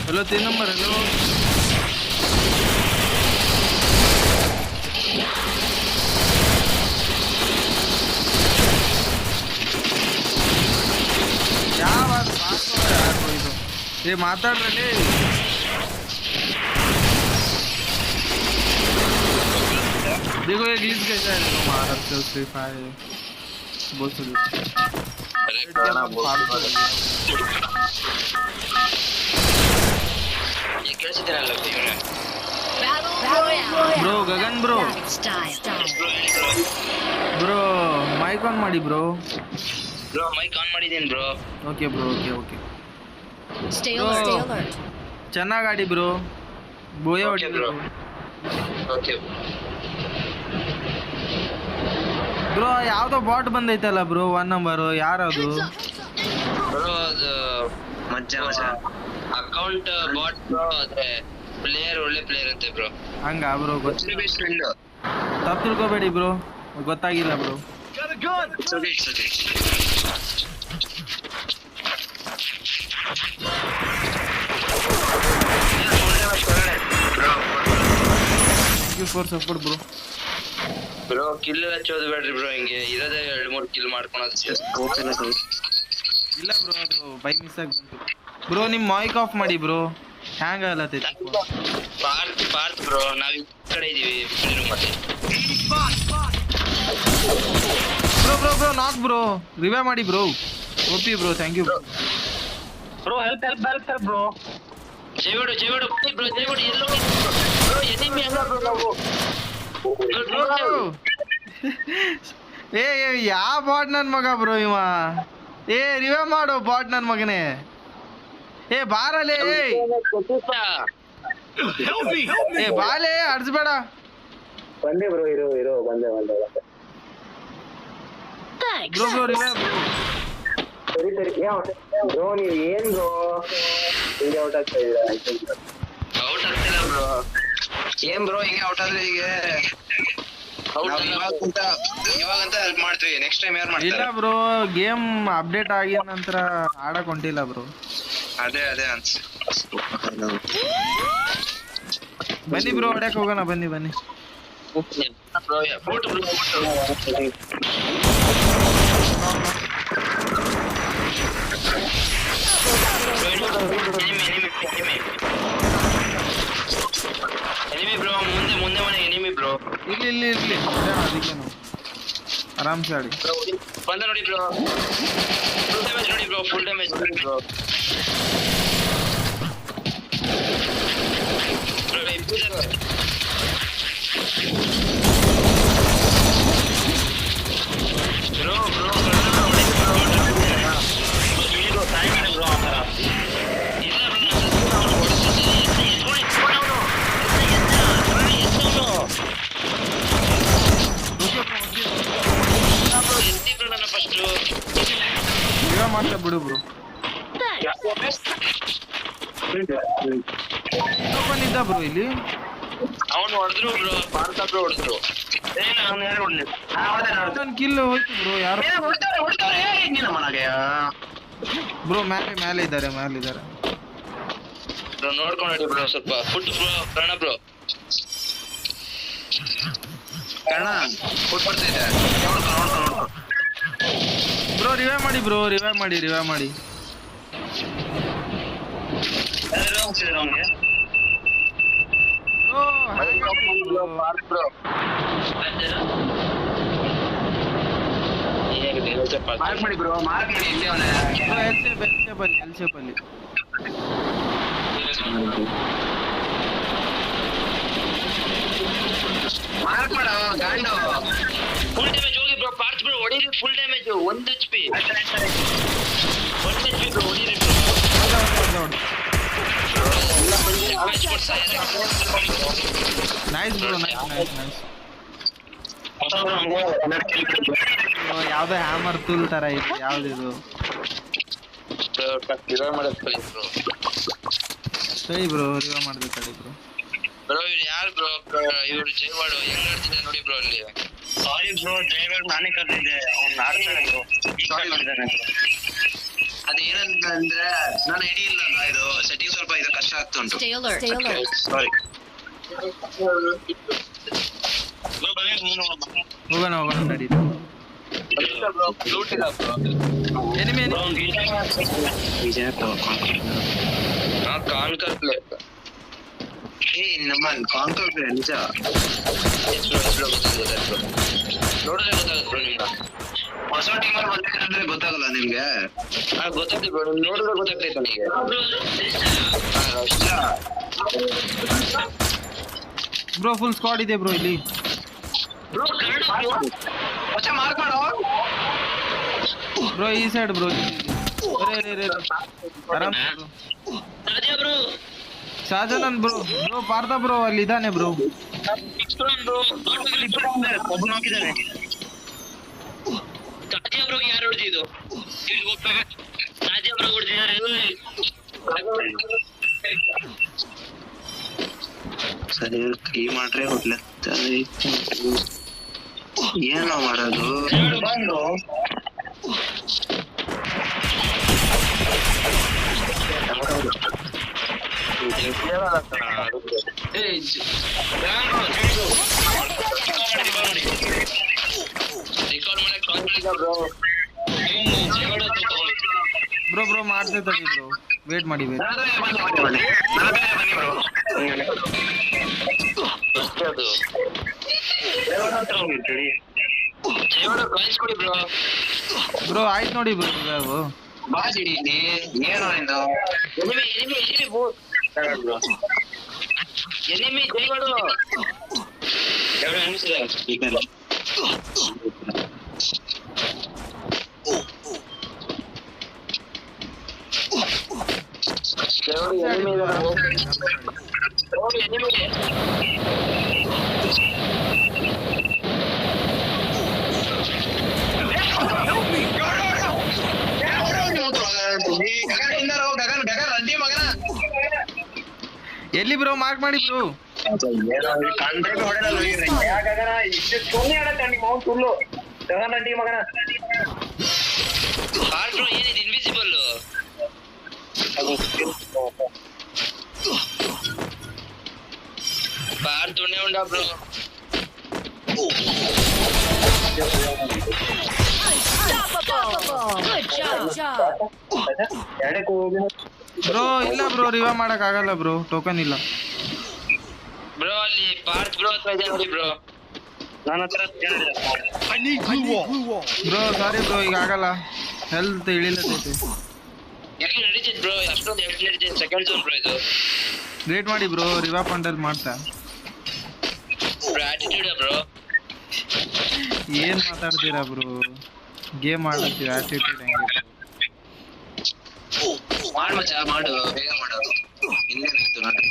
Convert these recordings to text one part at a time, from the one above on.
Hello 3 number hello क्या बात करो यार कोई तो ये माताड़ रहे देखो ये ग्लिच कैसा है देखो मार अब से फ्री फायर बहुत सुन अरे गाना बोल ये कैसे देना लगती है bro Gagan bro bro mic on ಮಾಡಿ ಬ್ರೋ ಮೈಕ್ ಆನ್ ಮಾಡಿದ್ದೀನಿ bro okay bro okay Stay alert. ಚೆನ್ನಾಗಿ ಆಡಿ ಬ್ರೋ ಬೋಯ ಹೊಡಿ ಬ್ರೋ ಓಕೆ ಬ್ರೋ ಯಾವ್ದೋ ಬಾಟ್ ಬಂದೈತಲ್ಲ ಬ್ರೋ 1 ನಂಬರ್ ಯಾರದು ಬ್ರೋ ಅದು ಮಜ್ಜಾ ಅಕೌಂಟ್ ಬಾಟ್ ಬ್ರೋ ಅದೇ ಪ್ಲೇಯರ್ ಒಳ್ಳೆ ಪ್ಲೇಯರ್ ಅಂತೆ ಬ್ರೋ ಹಂಗ ಬ್ರೋ ಗೊತ್ತಿಲ್ಲ ಬೆಸ್ಟ್ ಫ್ರೆಂಡ್ ತಪ್ಪು ತಿಳ್ಕೊಬೇಡಿ ಬ್ರೋ ಗೊತ್ತಾಗಿಲ್ಲ ಬ್ರೋ ಸರಿ thank you for support bro kill ಹಚ್ಚೋದು ಬೇಡ್ರಿ ಬ್ರೋ ಹಿಂಗೆ ಇರೋದೇ 2-3 ಕಿಲ್ ಮಾಡ್ಕೊಳೋದು ಇಲ್ಲ ಬ್ರೋ ಅದು ಬೈ ಮಿಸ್ ಆಗಿ ಬಂತು ಬ್ರೋ ನಿಮ್ಮ ಮೈಕ್ ಆಫ್ ಮಾಡಿ ಬ್ರೋ ಹ್ಯಾಂಗ್ ಆಗಲತ್ತೈತಿ ಪಾರ್ತ್ ಬ್ರೋ ನಾವ್ ಈ ಕಡೆ ಇದೀವಿ ಮತ್ತೆ ಬ್ರೋ ನಾಕ್ ಬ್ರೋ ರಿವೈವ್ ಮಾಡಿ bro OP bro thank you bro help bro ಜೈವಡು ಬ್ರೋ ಜೈವಡು ಎಲ್ಲೋ ಬ್ರೋ ಎನಿಮಿ ಅಲ್ಲ ಬ್ರೋ ನಾವು ಏ ಯಾವ ಬಾಟ್ ನನ್ ಮಗ ಬ್ರೋ ಇವ ಏ ರಿವೈವ್ ಮಾಡು ಬಾಟ್ ನನ್ ಮಗನೇ ಏ ಬಾರಲೇ ಏ ಬಾಲೆ ಅಡ್ಸ್ಬೇಡ ಬಂದೆ ಬ್ರೋ ಇರೋ ಬಂದೆ ಬ್ರೋ ರಿವೈವ್ ಸರಿ ಬ್ರೋ ನೀವು ಏನ್ ಬ್ರೋ ಹಿಂಗೆ ಔಟ್ ಆಗ್ತಾ ಇದ್ದೀರಾ ಔಟ್ ಆಗ್ತಿಲ್ಲ ಬ್ರೋ ಏನ್ ಬ್ರೋ ಹಿಂಗೆ ಔಟ್ ಆದ್ರೆ ಈಗ ಇವಾಗಂತ ಹೆಲ್ಪ್ ಮಾಡ್ತೀವಿ ನೆಕ್ಸ್ಟ್ ಟೈಮ್ ಯಾರು ಮಾಡ್ತಾರೆ ಇಲ್ಲ ಬ್ರೋ ಗೇಮ್ ಅಪ್ಡೇಟ್ ಆಗಿದ ನಂತರ ಆಡಕ್ ಹೊಂಟಿಲ್ಲ ಬ್ರೋ ಅದೇ ಅನ್ಸ ಬನ್ನಿ ಬ್ರೋ ಹೊಡ್ಯಕ್ ಹೋಗೋಣ ಬನ್ನಿ ಬ್ರೋ ಫೋಟೋ ಎನಿಮಿ ಬ್ರೋ ಮುಂದೆ ಮನೆ ಎನಿಮಿ ಬ್ರೋ ಇಲ್ಲಿ ಅದಕ್ಕೇನು ಆರಾಮ್ಸೆ ಆಡಿ ಬಂದ ನೋಡಿ ಬ್ರೋ ಫುಲ್ ಡ್ಯಾಮೇಜ್ ನೋಡಿ ಬ್ರೋ ರಿವೈವ್ ಮಾಡ್ತಾ ಬಿಡು ಬ್ರೋ ಇದ್ದ ಬ್ರೋ ಇಲ್ಲಿ ಅವನು ಹೊಡೆದ್ರು ಬ್ರೋ ಪಾರ್ಥ ಬ್ರೋ ಹೊಡೆದ್ರು ನನ್ ಕಿಲ್ ಹೋಯ್ತು ಬ್ರೋ ಯಾರು ಬ್ರೋ ಮೇಲೆ ಇದ್ದಾರೆ ಬ್ರೋ ನೋಡ್ಕೊಂಡು ಬ್ರೋ ಸ್ವಲ್ಪ food bro bro Karna food ಬರ್ತಿದೆ ನೋಡ್ಕೊಂಡು ಬ್ರೋ ರಿವೈವ್ ಮಾಡಿ ಬ್ರೋ ರಿವೈವ್ ಮಾಡಿ ಮಾಡಿ ಬ್ರೋ ಮಾರ್ಕ್ ಮಾಡಿ ಇಲ್ಲಿ ಅವನೇ ಎಲ್ ಶೇಪ್ ಅಲ್ಲಿ ಮಾರ್ಕ್ ಮಾಡ ಗಾಂಡು ಫುಲ್ ಡ್ಯಾಮೇಜ್ ಹೋಗಿ ಬ್ರೋ ಪಾರ್ಟ್ಸ್ ಬ್ರೋ ಹೊಡೀರಿ full damage 1 HP 1 HP bro ಹೊಡೀರಿ ನೈಸ್ ಬ್ರೋ ನೈಸ್ ಯಾವ್ದೋ ಹ್ಯಾಮರ್ ಟೂಲ್ ತರ ಐತಿ ಯಾವ್ದಿದು ಸರಿ ಬ್ರೋ ರಿವೈವ್ ಮಾಡಿದೆ ತಡಿ ಬ್ರೋ ಇವ್ರು ಯಾರು ಬ್ರೋ ಇವ್ರು ಜೈವಾಡು ಹೆಂಗ್ ಆಡ್ತಿದ್ದೆ ನೋಡಿ ಬ್ರೋ ಅಲ್ಲಿ ಸಾರಿ ಬ್ರೋ ಡ್ರೈವರ್ ನಾನೇ ಕರೆದಿದ್ದೆ ಅವ್ನು ಆಡ್ತಾನೆ ಬ್ರೋ ಈಗ ಮಾಡಿದ್ದಾನೆ ಅದು ಏನಂತ ಅಂದ್ರೆ ನಾನು ಐಡಿ ಇಲ್ಲಲ್ಲ ಇದು ಸೆಟ್ಟಿಂಗ್ ಸ್ವಲ್ಪ ಇದು ಕಷ್ಟ ಆಗ್ತಾ ಉಂಟು Stay alert. Stay alert. ಸಾರಿ ಹೋಗೋಣ ನಡಿ ಎನಿಮಿ ಕಾನ್ಕರ್ ಪ್ಲೇ ಏ ನಮ್ಮ ಕಾನ್ಕರ್ ಪ್ಲೇ ನಿಜ ನೋಡಿದ್ರೆ ಗೊತ್ತಾಗುತ್ತೆ ಬ್ರೋ ನಿಮ್ಗೆ ಹೊಸ ಟೀಮಲ್ಲಿ ಬಂದಿದ್ರೆ ಗೊತ್ತಾಗಲ್ಲ ನಿಮ್ಗೆ ಗೊತ್ತಾಗ್ತದೆ ಬ್ರೋ ನೋಡಿದ್ರೆ ಗೊತ್ತಾಗ್ತೈತೆ ನನಗೆ ಬ್ರೋ ಫುಲ್ ಸ್ಕ್ವಾಡ್ ಇದೆ ಬ್ರೋ ಇಲ್ಲಿ ಮಾರ್ಕ್ ಮಾಡೋ ಬ್ರೋ ಈ ಸೈಡ್ ಬ್ರೋ ಆರಾಮ್ ಬ್ರೋ ಶಾಜನನ್ ಬ್ರೋ ಬ್ರೋ ಪಾರ್ಥ ಬ್ರೋ ಅಲ್ಲಿ ಇದ್ದಾನೆ ಬ್ರೋ ಒಬ್ಬನು ಹಾಕಿದ್ದಾನೆ ತಾಜಾ ಬ್ರೋಗೆ ಯಾರು ಹೊಡೆದಿದ್ದು ಇಲ್ಲಿ ಹೋಗ್ತಾರೆ ತಾಜಾ ಬ್ರೋ ಹೊಡೆದಿದ್ದಾರೆ ಸರಿ ಕೈ ಮಾಡ್ರೆ ಹೊಡ್ಲತ್ತ ಏನೋ ಮಾಡೋದು ಬ್ರೋ ಬ್ರೋ ಮಾಡ್ತೇ ತಡಿ ಬ್ರೋ ವೇಟ್ ಮಾಡಿ ಬ್ರೋ ಆಯ್ತು ನೋಡಿ ಬ್ರೋ ಏನೋ ಇದು ಎನಿಮಿ ಜೈಗಳು ಎರಡು ಅನಿಸಿದೆ ಎಲ್ಲಿ ಬ್ರೋ ಮಾರ್ಕ್ ಮಾಡಿ ಬ್ರೋ ಏನಿದೆ ಇನ್ವಿಸಿಬಲ್ ಬಾರ್ ತುಣೆ ಉಂಡ ಬ್ರೋ Good job. ಬ್ರೋ ಇಲ್ಲ ಬ್ರೋ ರಿವಾ ಮಾಡಕ್ ಆಗಲ್ಲ ಬ್ರೋ ಟೋಕನ್ ಇಲ್ಲ ಬ್ರೋ ಅಲ್ಲಿ ಪಾರ್ತ್ ಬ್ರೋ ಹತ್ರ ಇದೆ ನೋಡಿ ಬ್ರೋ ನನ್ನ ಹತ್ರ ಬ್ರೋ ಸಾರಿ ಬ್ರೋ ಈಗ ಆಗಲ್ಲ ಹೆಲ್ತ್ ಇಳಿಲತ್ತೈತೆ ಯಾಕೆ ನಡೀತಿದ್ ಬ್ರೋ ಅಷ್ಟೊಂದು ಹೆಲ್ತ್ ನಡೀತಿದ್ ಸೆಕೆಂಡ್ ಝೋನ್ ಬ್ರೋ ಇದು ವೇಟ್ ಮಾಡಿ ಬ್ರೋ ರಿವಾ ಪಂಡಲ್ ಮಾಡ್ತಾ ಬ್ರೋ ಆಟಿಟ್ಯೂಡ್ ಬ್ರೋ ಏನ್ ಮಾತಾಡ್ತೀರಾ ಬ್ರೋ ಗೇಮ್ ಆಡ್ತೀರಾ ಆಟಿಟ್ಯೂಡ್ ಹೆಂಗೆ ಮಾಡು ಮಚ್ಚ ಮಾಡು ಬೇಗ ಮಾಡು ಇನ್ನೇನಾಯ್ತು ನಾಟಕ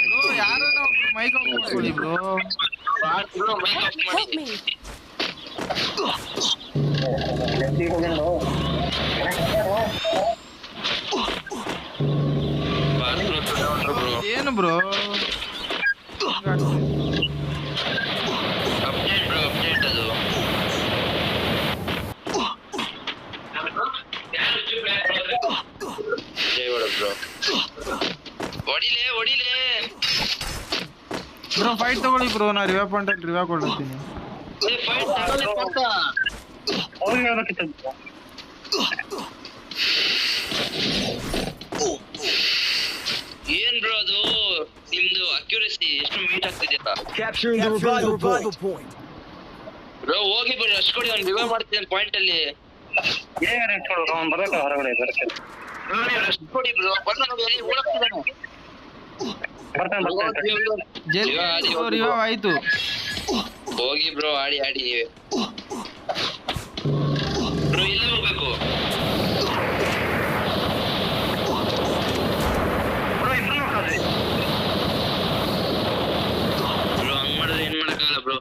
ಬ್ರೋ ಯಾರೋ ಒಬ್ರು ಮೈಕ್ ಆಫ್ ಮಾಡ್ಕೊಳ್ಳಿ ಬ್ರೋ ಬ್ರೋ ಮೈಕ್ ಆಫ್ ಮಾಡಿ Help me. ಏನು ಬ್ರೋ ಅಪ್ಡೇಟ್ ಬ್ರೋ ಅಪ್ಡೇಟ್ ಅದು ಜೈವಾಡ ಬ್ರೋ ಹೊಡಿಲೆ ಬ್ರೋ ಫೈಟ್ ತಗೊಳ್ಳಿ ಬ್ರೋ ನಾ ರಿವಾ ಪಂಡಲ್ ರಿವಾ ಕೊಡ್ತೀನಿ ಏ ಫೈಟ್ ತಗೊಳ್ಳಿ ಪಕ್ಕ ಅವ್ರಿಗೆ ಹೇಳ್ಬೇಕಿತ್ತು ಏನ್ ಬ್ರೋ ಅದು ನಿಮ್ದು ಅಕ್ಯುರಸಿ ಎಷ್ಟು ಮೀಟ್ ಆಗ್ತಿದೆಯಲ್ಲ Capturing the revival point. Bro ಹೋಗಿ ಬ್ರೋ ರಶ್ ಕೊಡಿ ಅವ್ನು ರಿವೈವ್ ಮಾಡ್ತಿದ್ದಾನೆ ಪಾಯಿಂಟ್ ಅಲ್ಲಿ ಹೊರಗಡೆ ಬರುತ್ತೆ ರಶ್ ಕೊಡಿ ಬ್ರೋ ಬಂದ ನೋಡಿ ಎಲ್ಲಿ ಓಡಕ್ತಿದ್ದಾನೆ ಜಲ್ದಿ ಬ್ರೋ ರಿವಾ ಆಯ್ತು ಹೋಗಿ ಬ್ರೋ ಆಡಿ ನೀವೇ ಬ್ರೋ ಎಲ್ಲಿ ಹೋಗ್ಬೇಕು ಬ್ರೋ ಹಂಗ್ ಮಾಡಿದ್ರೆ ಏನ್ ಮಾಡಕ್ಕಾಗಲ್ಲ ಬ್ರೋ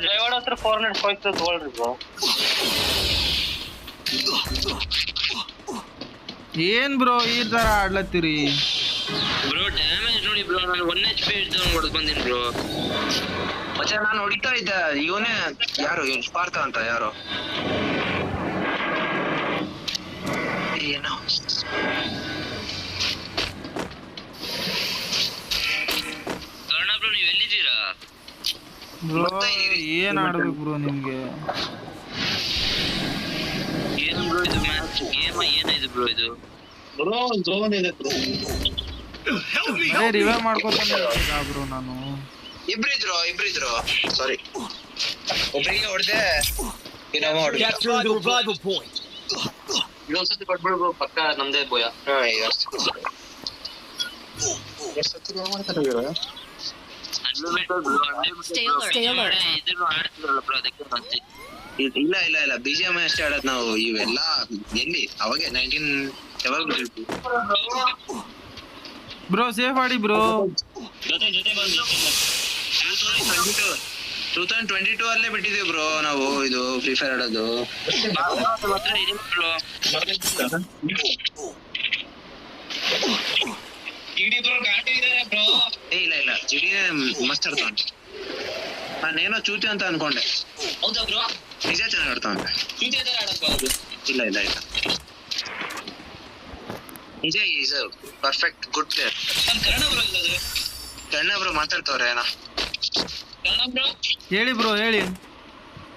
ಜಯವಾಡ ಹತ್ರ 405 ತಗೊಳ್ರಿ ಬ್ರೋ ಏನ್ ಬ್ರೋ ಈ ತರ ಆಡ್ಲತ್ತೀರಿ? ಬ್ರೋ ಡ್ಯಾಮೇಜ್ ನೋಡಿ ಬ್ರೋ, ನಾನು 1 HP ಇಡ್ದವ್ನು ಹೊಡೆದು ಬಂದಿನಿ ಬ್ರೋ. ಮತ್ತೆ ನಾನು ಹೊಡಿತಾ ಇದ್ದೆ, ಇವನೇ ಯಾರು ಸ್ಪಾರ್ಥ ಅಂತ ಯಾರು ಏನೋ. ಕರ್ಣ ಬ್ರೋ ನೀವ್ ಎಲ್ಲಿದ್ದೀರಾ ಬ್ರೋ ಏನ್ ಆಡ್ಬೇಕು ಬ್ರೋ ನಿಮ್ಗೆ? ಏನು ಬ್ರೋ ಇದು ಮ್ಯಾಚ್ ಗೇಮ್ ಏನಿದೆ ಬ್ರೋ ಇದು? ಬ್ರೋ ಝೋನ್ ಇದೆ ಬ್ರೋ. ಅದೇ ರಿವೈವ್ ಮಾಡ್ಕೊತಾನೆ ಬ್ರೋ ನಾನು. ಇಬ್ರಿದ್ರು ಸಾರಿ, ಒಬ್ಬರಿಗೆ ಹೊಡೆದೆ, ಇನ್ನೊಬ್ಬ ಹೊಡೆದ. Capture the revival point. ಇದೊಂದ್ಸತಿ ಕೊಟ್ಬಿಡ್ಬೋದು, ಪಕ್ಕ ನಮ್ದೇ ಬೋಯ. Stay alert. ಇಲ್ಲ BGMI ಅಷ್ಟೇ ಆಡೋದು ನಾವು. ಇವೆಲ್ಲ ಎಲ್ಲಿ ಅವಾಗೆ 19 ಯಾವಾಗ ಬ್ರೋ ಸೇಫ್ ಆಡಿ ಬ್ರೋ. ಜೊತೆ ಬಂದು 2022 ಅಲ್ಲೇ ಬಿಟ್ಟಿದೀವಿ ಬ್ರೋ ನಾವು ಇದು ಫ್ರೀ ಫೈರ್ ಆಡೋದು. ಇಲ್ಲ ಜಿಡಿ ಮಸ್ತ್ ಆಡ್ತಾನೆ. ನಾನೇನೋ ಚೂತಿ ಅಂತ ಅನ್ಕೊಂಡೆ. ಹೌದಾ ಬ್ರೋ? ನಿಜ ಚೆನ್ನಾಗಿ ಆಡ್ತಾನೆ. ಇಲ್ಲ ನಿಜ is perfect good player. Karna bro ಮಾತಾಡ್ತವ್ರೆ ಏನೋ. ಹೇಳಿ ಬ್ರೋ ಹೇಳಿ.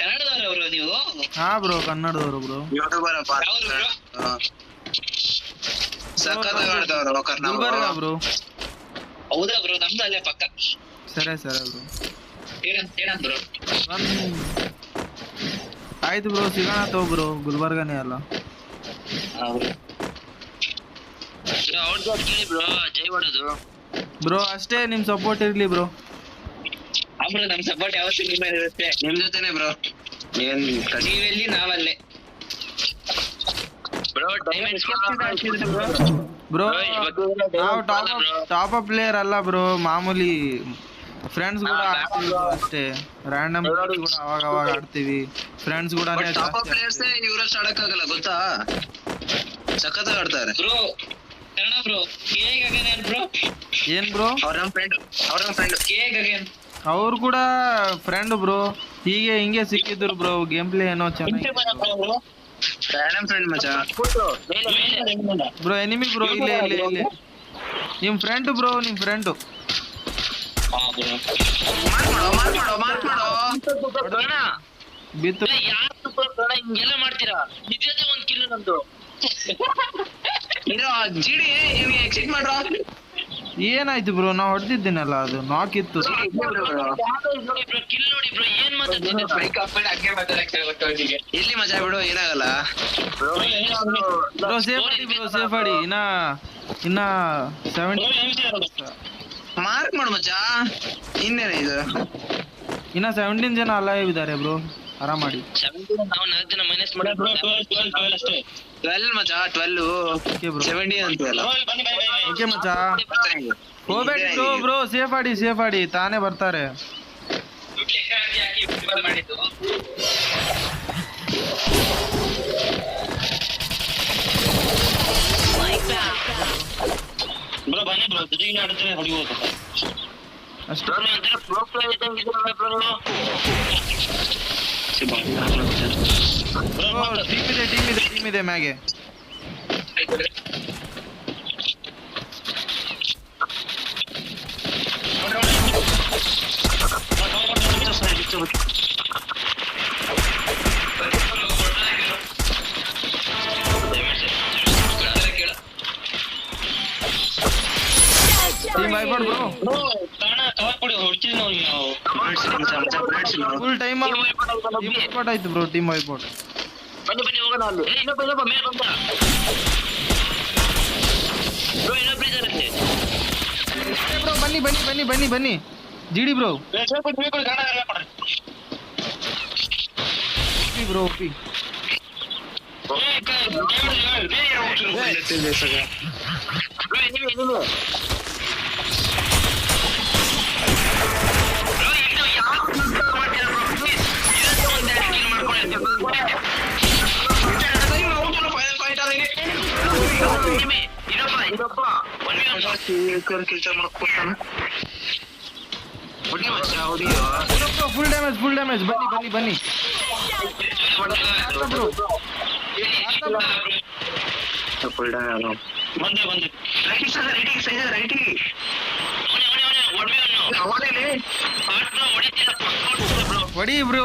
ಕನ್ನಡದವರು ನೀವು? ಹಾ ಬ್ರೋ ಕನ್ನಡದವರು ಬ್ರೋ. ಯೂಟ್ಯೂಬರ್ ಸಕ್ಕತ್ತಾಗಿ ಆಡ್ತಾವ್ರು ಕರ್ಣ ಗುಲ್ಬರ್ಗ ಬ್ರೋ. ಹೌದಾ ಬ್ರೋ? ನಮ್ದು ಅಲ್ಲೇ ಪಕ್ಕ. ಸರಿ ಬ್ರೋ. ಏನಂತ ಬ್ರೋ? ಆಯ್ತು ಬ್ರೋ ಸಿಗೋಣ ತಗೋ ಬ್ರೋ, ಗುಲ್ಬರ್ಗನೇ ಅಲ್ಲ. ಕೇಳಿ ಬ್ರೋ, ಜೈ ಮಾಡೋದು ಬ್ರೋ ಅಷ್ಟೇ, ನಿಮ್ ಸಪೋರ್ಟ್ ಇರ್ಲಿ ಬ್ರೋ. ಬ್ರೋ ನಮ್ ಸಪೋರ್ಟ್ ಯಾವತ್ತೂ ನಿಮ್ಮ ಮೇಲೆ ಇರುತ್ತೆ. ನಿಮ್ ಜೊತೆನೆ ಬ್ರೋ. ಏನ್ ನೀವೆಲ್ಲಿ ನಾವಲ್ಲೇ ಬ್ರೋ. ಬ್ರೋ ನಾವು ಟಾಪ್ ಅಪ್ ಪ್ಲೇಯರ್ ಅಲ್ಲ ಬ್ರೋ, ಮಾಮೂಲಿ ಫ್ರೆಂಡ್ಸ್ ಕೂಡ ಆಡ್ತೀವಿ ಅಷ್ಟೇ. ರ್ಯಾಂಡಮ್ ಕೂಡ ಅವಾಗ ಆಡ್ತೀವಿ ಫ್ರೆಂಡ್ಸ್ ಕೂಡ. ಟಾಪ್ ಅಪ್ ಪ್ಲೇಯರ್ಸ್ ಇವ್ರಷ್ಟು ಆಡಕ್ಕಾಗಲ್ಲ ಗೊತ್ತಾ, ಸಖತ್ತಾಗಿ ಆಡ್ತಾರೆ ಬ್ರೋ. Kannada bro bro. ಏನ್ ಬ್ರೋ? ಅವ್ರ ನಮ್ ಫ್ರೆಂಡ್ ಅವ್ರು ಕೂಡ ಫ್ರೆಂಡ್ ಬ್ರೋ. ಹಿಂಗೆ ಸಿಕ್ಕಿದ್ರು ಬ್ರೋ. ಗೇಮ್ ಪ್ಲೇ ಏನೋ ಚೆನ್ನಾಗಿ ಫ್ರೆಂಡ್ ಮಚ್ಚಾ ಬ್ರೋ. ಎನಿಮಿ ಬ್ರೋ ಇಲ್ಲಿ ನಿಮ್ ಫ್ರೆಂಡ್ ಬ್ರೋ, ನಿಮ್ ಫ್ರೆಂಡು. ಬಿತ್ತು ಹಿಂಗೆಲ್ಲ ಮಾಡ್ತೀರಾ? ನಿಜದೇ ಒಂದ್ ಕಿಲ್ ನಮ್ದು. ಜಿಡಿ ಎಕ್ಸಿಟ್ ಮಾಡ್ರ. ಏನಾಯ್ತು ಬ್ರೋ? ನಾ ಹೊಡೆದಿದ್ದೀನಲ್ಲ, ಅದು ನಾಕ್ ಇತ್ತು. ಕಿಲ್ ನೋಡಿ ಬ್ರೋ, ಏನ್ ಮಾತಾಡ್ತೀನಿ. ಎಲ್ಲಿ ಮಜಾ ಬಿಡು, ಏನಾಗಲ್ಲ ಬ್ರೋ. ಸೇಫ್ ಆಡಿ ಇನ್ನ 70 ಮಾರ್ಕ್ ಮಾಡು ಮಚ್ಚಾ. ಇನ್ನೇನ ಇದು? ಇನ್ನ 17 ಜನ ಅಲೈವ್ ಇದಾರೆ ಬ್ರೋ, ಆರಾಮ್ ಮಾಡಿ. 17 ನಾವು 4 ಜನ ಮೈನಸ್ ಮಾಡಿ 12 ಮಚ್ಚಾ. 12 ಓಕೆ ಬ್ರೋ. 70 ಅಂತಲ್ಲ. ಓಕೆ ಮಚ್ಚಾ, ಹೋಗ್ಬೇಡಿ ಬ್ರೋ. ಸೇಫ್ ಆಡಿ ತಾನೇ ಬರ್ತಾರೆ. ಬ್ರೋ ಬನ್ನಿ ಬ್ರೋ, ಜೊತೆಗೆ ಆಡಿದ್ರೆ ಹೊಡಿಬೋದು ಅಷ್ಟೇ. ಟೀಮ್ ಇದೆ ಮ್ಯಾಗೆ. Team wipeout bro. Full time wipeout ಆಯ್ತು ಬ್ರೋ. Team wipeout. ಬನ್ನಿ ಹೋಗೋಣ ಅಲ್ಲಿ. ಇನ್ನೊಬ್ಬ ಮೇಲೆ ಬಂದ ಬ್ರೋ. ಇನ್ನೊಬ್ಬ ಇದಾರೆ ಬ್ರೋ. ಬನ್ನಿ ಜಿಡಿ ಬ್ರೋ. ಬ್ರೋ ಓಪಿ. ಕೆಲಸ ಮಾಡಕ್ ಕೊಡ್ತಾನೆ ಹೊಡಿ ಮಚ್ಚ ಹೊಡಿಯೋ ಫುಲ್ ಡ್ಯಾಮೇಜ್ ಬನ್ನಿ ಫುಲ್ ಡ್ಯಾಮೇಜ್ ಬಂದೆ ರೈಟಿ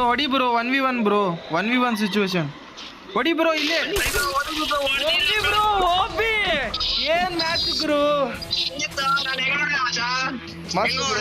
ಹೊಡಿ bro 1v1 bro 1v1 situation ಹೊಡಿ ಬ್ರೋ ಇಲ್ಲೇ ಬ್ರೋ ಓಬಿ ಏನ್ ಮ್ಯಾಚ್ ಬ್ರೋ ಮಸ್ತ್ ಬ್ರೋ